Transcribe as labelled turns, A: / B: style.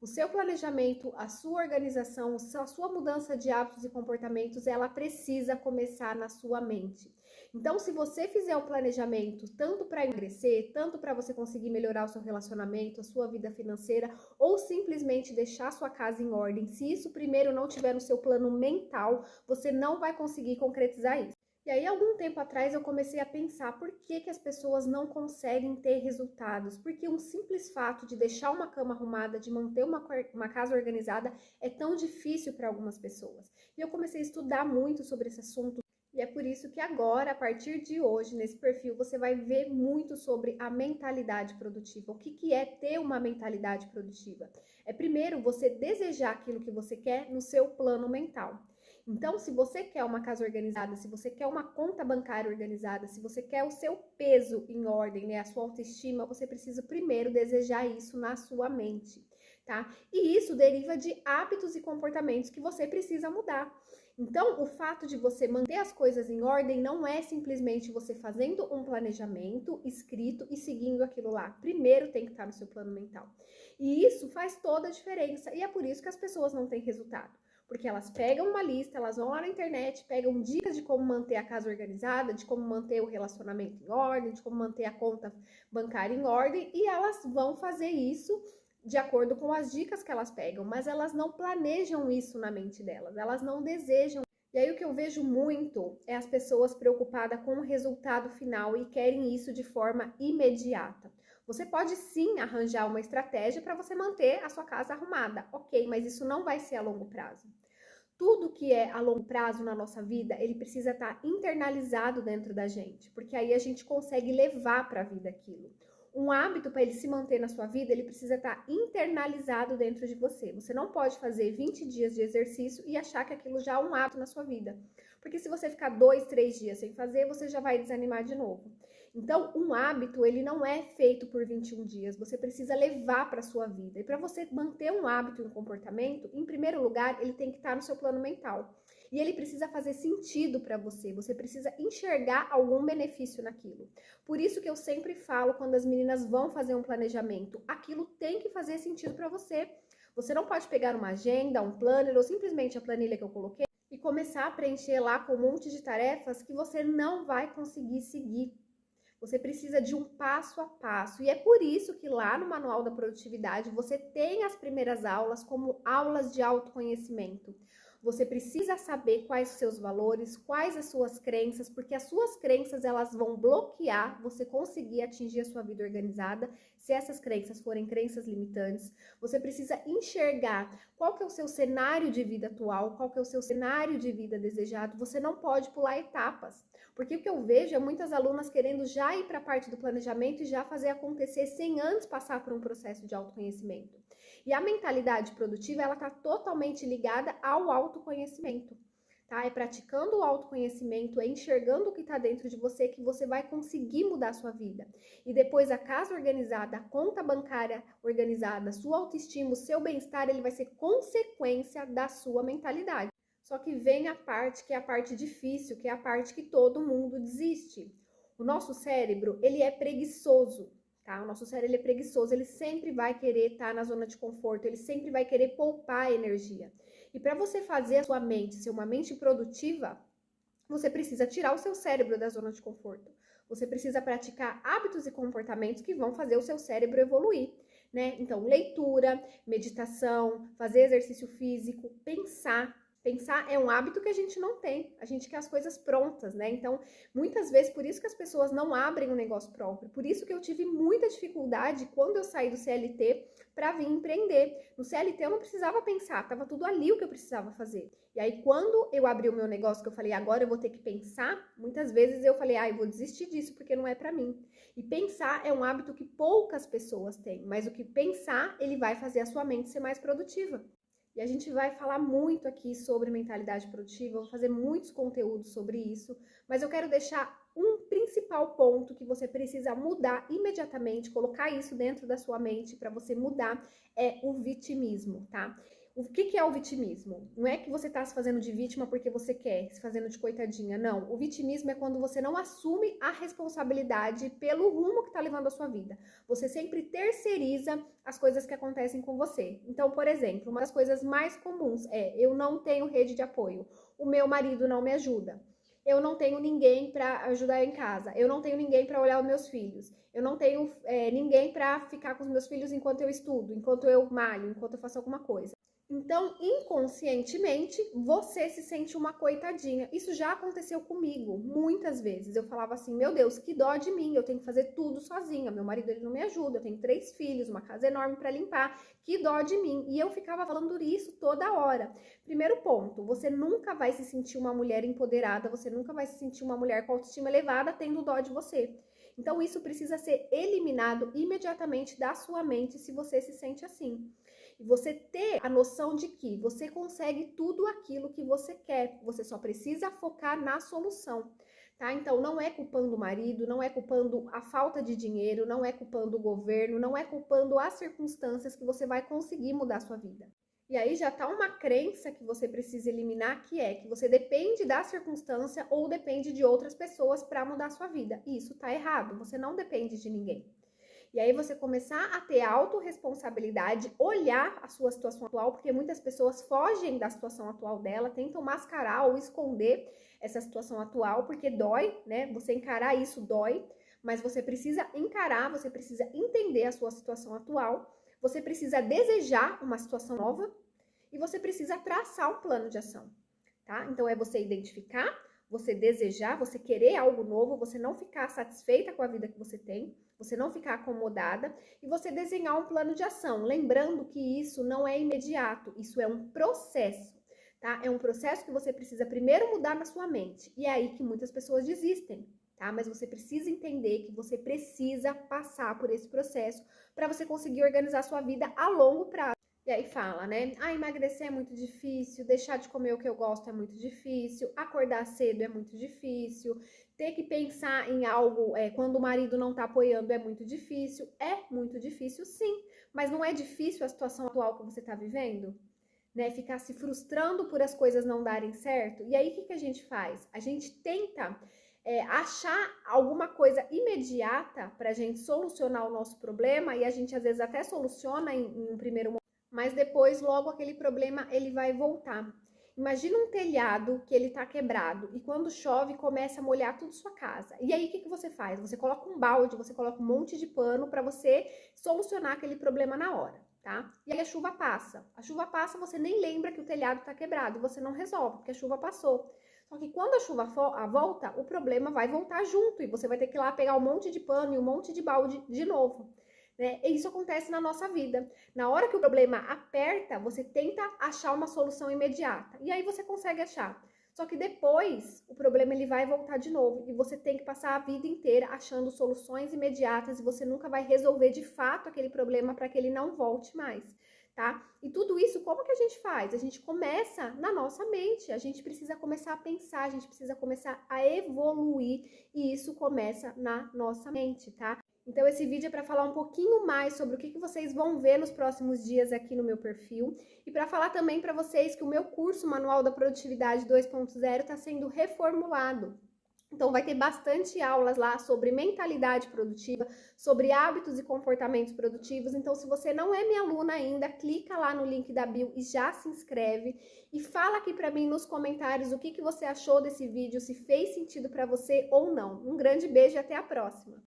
A: O seu planejamento, a sua organização, a sua mudança de hábitos e comportamentos, ela precisa começar na sua mente. Então, se você fizer um planejamento tanto para emagrecer, tanto para você conseguir melhorar o seu relacionamento, a sua vida financeira, ou simplesmente deixar a sua casa em ordem, se isso primeiro não tiver no seu plano mental, você não vai conseguir concretizar isso. E aí, algum tempo atrás, eu comecei a pensar por que as pessoas não conseguem ter resultados. Porque um simples fato de deixar uma cama arrumada, de manter uma casa organizada, é tão difícil para algumas pessoas. E eu comecei a estudar muito sobre esse assunto. E é por isso que agora, a partir de hoje, nesse perfil, você vai ver muito sobre a mentalidade produtiva. O que é ter uma mentalidade produtiva? É primeiro você desejar aquilo que você quer no seu plano mental. Então, se você quer uma casa organizada, se você quer uma conta bancária organizada, se você quer o seu peso em ordem, né, a sua autoestima, você precisa primeiro desejar isso na sua mente, tá? E isso deriva de hábitos e comportamentos que você precisa mudar. Então, o fato de você manter as coisas em ordem não é simplesmente você fazendo um planejamento escrito e seguindo aquilo lá. Primeiro tem que estar no seu plano mental. E isso faz toda a diferença. E é por isso que as pessoas não têm resultado. Porque elas pegam uma lista, elas vão lá na internet, pegam dicas de como manter a casa organizada, de como manter o relacionamento em ordem, de como manter a conta bancária em ordem, e elas vão fazer isso de acordo com as dicas que elas pegam, mas elas não planejam isso na mente delas, elas não desejam. E aí o que eu vejo muito é as pessoas preocupadas com o resultado final e querem isso de forma imediata. Você pode sim arranjar uma estratégia para você manter a sua casa arrumada, ok, mas isso não vai ser a longo prazo. Tudo que é a longo prazo na nossa vida, ele precisa estar internalizado dentro da gente, porque aí a gente consegue levar para a vida aquilo. Um hábito, para ele se manter na sua vida, ele precisa estar internalizado dentro de você. Você não pode fazer 20 dias de exercício e achar que aquilo já é um hábito na sua vida. Porque se você ficar 2, 3 dias sem fazer, você já vai desanimar de novo. Então, um hábito, ele não é feito por 21 dias, você precisa levar para a sua vida. E para você manter um hábito e um comportamento, em primeiro lugar, ele tem que estar no seu plano mental. E ele precisa fazer sentido para você, você precisa enxergar algum benefício naquilo. Por isso que eu sempre falo, quando as meninas vão fazer um planejamento, aquilo tem que fazer sentido para você. Você não pode pegar uma agenda, um planner ou simplesmente a planilha que eu coloquei e começar a preencher lá com um monte de tarefas que você não vai conseguir seguir. Você precisa de um passo a passo. E é por isso que lá no Manual da Produtividade você tem as primeiras aulas como aulas de autoconhecimento. Você precisa saber quais os seus valores, quais as suas crenças, porque as suas crenças elas vão bloquear você conseguir atingir a sua vida organizada, se essas crenças forem crenças limitantes. Você precisa enxergar qual que é o seu cenário de vida atual, qual que é o seu cenário de vida desejado. Você não pode pular etapas. Porque o que eu vejo é muitas alunas querendo já ir para a parte do planejamento e já fazer acontecer sem antes passar por um processo de autoconhecimento. E a mentalidade produtiva, ela está totalmente ligada ao autoconhecimento, tá? É praticando o autoconhecimento, é enxergando o que está dentro de você que você vai conseguir mudar a sua vida. E depois a casa organizada, a conta bancária organizada, a sua autoestima, o seu bem-estar, ele vai ser consequência da sua mentalidade. Só que vem a parte que é a parte difícil, que é a parte que todo mundo desiste. O nosso cérebro, ele é preguiçoso, tá? O nosso cérebro ele é preguiçoso, ele sempre vai querer estar na zona de conforto, ele sempre vai querer poupar energia. E para você fazer a sua mente ser uma mente produtiva, você precisa tirar o seu cérebro da zona de conforto. Você precisa praticar hábitos e comportamentos que vão fazer o seu cérebro evoluir, né? Então, leitura, meditação, fazer exercício físico, pensar. Pensar é um hábito que a gente não tem, a gente quer as coisas prontas, né? Então, muitas vezes, por isso que as pessoas não abrem um negócio próprio, por isso que eu tive muita dificuldade quando eu saí do CLT para vir empreender. No CLT eu não precisava pensar, tava tudo ali o que eu precisava fazer. E aí, quando eu abri o meu negócio, que eu falei, agora eu vou ter que pensar, muitas vezes eu falei, eu vou desistir disso porque não é para mim. E pensar é um hábito que poucas pessoas têm, mas o que pensar, ele vai fazer a sua mente ser mais produtiva. E a gente vai falar muito aqui sobre mentalidade produtiva, vou fazer muitos conteúdos sobre isso, mas eu quero deixar um principal ponto que você precisa mudar imediatamente, colocar isso dentro da sua mente para você mudar, é o vitimismo, tá? O que é o vitimismo? Não é que você está se fazendo de vítima porque você quer, se fazendo de coitadinha, não. O vitimismo é quando você não assume a responsabilidade pelo rumo que está levando a sua vida. Você sempre terceiriza as coisas que acontecem com você. Então, por exemplo, uma das coisas mais comuns é: eu não tenho rede de apoio, o meu marido não me ajuda, eu não tenho ninguém para ajudar em casa, eu não tenho ninguém para olhar os meus filhos, eu não tenho ninguém para ficar com os meus filhos enquanto eu estudo, enquanto eu malho, enquanto eu faço alguma coisa. Então, inconscientemente, você se sente uma coitadinha. Isso já aconteceu comigo muitas vezes. Eu falava assim: meu Deus, que dó de mim, eu tenho que fazer tudo sozinha. Meu marido, ele não me ajuda, eu tenho 3 filhos, uma casa enorme para limpar. Que dó de mim. E eu ficava falando isso toda hora. Primeiro ponto, você nunca vai se sentir uma mulher empoderada, você nunca vai se sentir uma mulher com autoestima elevada tendo dó de você. Então, isso precisa ser eliminado imediatamente da sua mente se você se sente assim. E você ter a noção de que você consegue tudo aquilo que você quer, você só precisa focar na solução, tá? Então, não é culpando o marido, não é culpando a falta de dinheiro, não é culpando o governo, não é culpando as circunstâncias que você vai conseguir mudar a sua vida. E aí já tá uma crença que você precisa eliminar, que é que você depende da circunstância ou depende de outras pessoas para mudar a sua vida. E isso tá errado, você não depende de ninguém. E aí você começar a ter autorresponsabilidade, olhar a sua situação atual, porque muitas pessoas fogem da situação atual dela, tentam mascarar ou esconder essa situação atual, porque dói, né? Você encarar isso dói, mas você precisa encarar, você precisa entender a sua situação atual, você precisa desejar uma situação nova e você precisa traçar um plano de ação, tá? Então é você identificar, você desejar, você querer algo novo, você não ficar satisfeita com a vida que você tem, você não ficar acomodada e você desenhar um plano de ação, lembrando que isso não é imediato, isso é um processo, tá? É um processo que você precisa primeiro mudar na sua mente, e é aí que muitas pessoas desistem, tá? Mas você precisa entender que você precisa passar por esse processo para você conseguir organizar sua vida a longo prazo. E aí fala, né? Emagrecer é muito difícil, deixar de comer o que eu gosto é muito difícil, acordar cedo é muito difícil, ter que pensar em algo quando o marido não tá apoiando é muito difícil. É muito difícil, sim, mas não é difícil a situação atual que você tá vivendo? Né? Ficar se frustrando por as coisas não darem certo. E aí, o que a gente faz? A gente tenta achar alguma coisa imediata pra gente solucionar o nosso problema, e a gente às vezes até soluciona em um primeiro momento, mas depois logo aquele problema ele vai voltar. Imagina um telhado que ele tá quebrado e quando chove começa a molhar tudo sua casa. E aí o que você faz? Você coloca um balde, você coloca um monte de pano para você solucionar aquele problema na hora, tá? E aí a chuva passa. A chuva passa, você nem lembra que o telhado tá quebrado, você não resolve, porque a chuva passou. Só que quando a chuva volta, o problema vai voltar junto e você vai ter que ir lá pegar um monte de pano e um monte de balde de novo. Né? E isso acontece na nossa vida. Na hora que o problema aperta, você tenta achar uma solução imediata. E aí você consegue achar. Só que depois, o problema ele vai voltar de novo. E você tem que passar a vida inteira achando soluções imediatas. E você nunca vai resolver de fato aquele problema para que ele não volte mais. Tá? E tudo isso, como que a gente faz? A gente começa na nossa mente. A gente precisa começar a pensar. A gente precisa começar a evoluir. E isso começa na nossa mente, tá? Então, esse vídeo é para falar um pouquinho mais sobre o que vocês vão ver nos próximos dias aqui no meu perfil e para falar também para vocês que o meu curso Manual da Produtividade 2.0 está sendo reformulado. Então, vai ter bastante aulas lá sobre mentalidade produtiva, sobre hábitos e comportamentos produtivos. Então, se você não é minha aluna ainda, clica lá no link da bio e já se inscreve. E fala aqui para mim nos comentários o que você achou desse vídeo, se fez sentido para você ou não. Um grande beijo e até a próxima!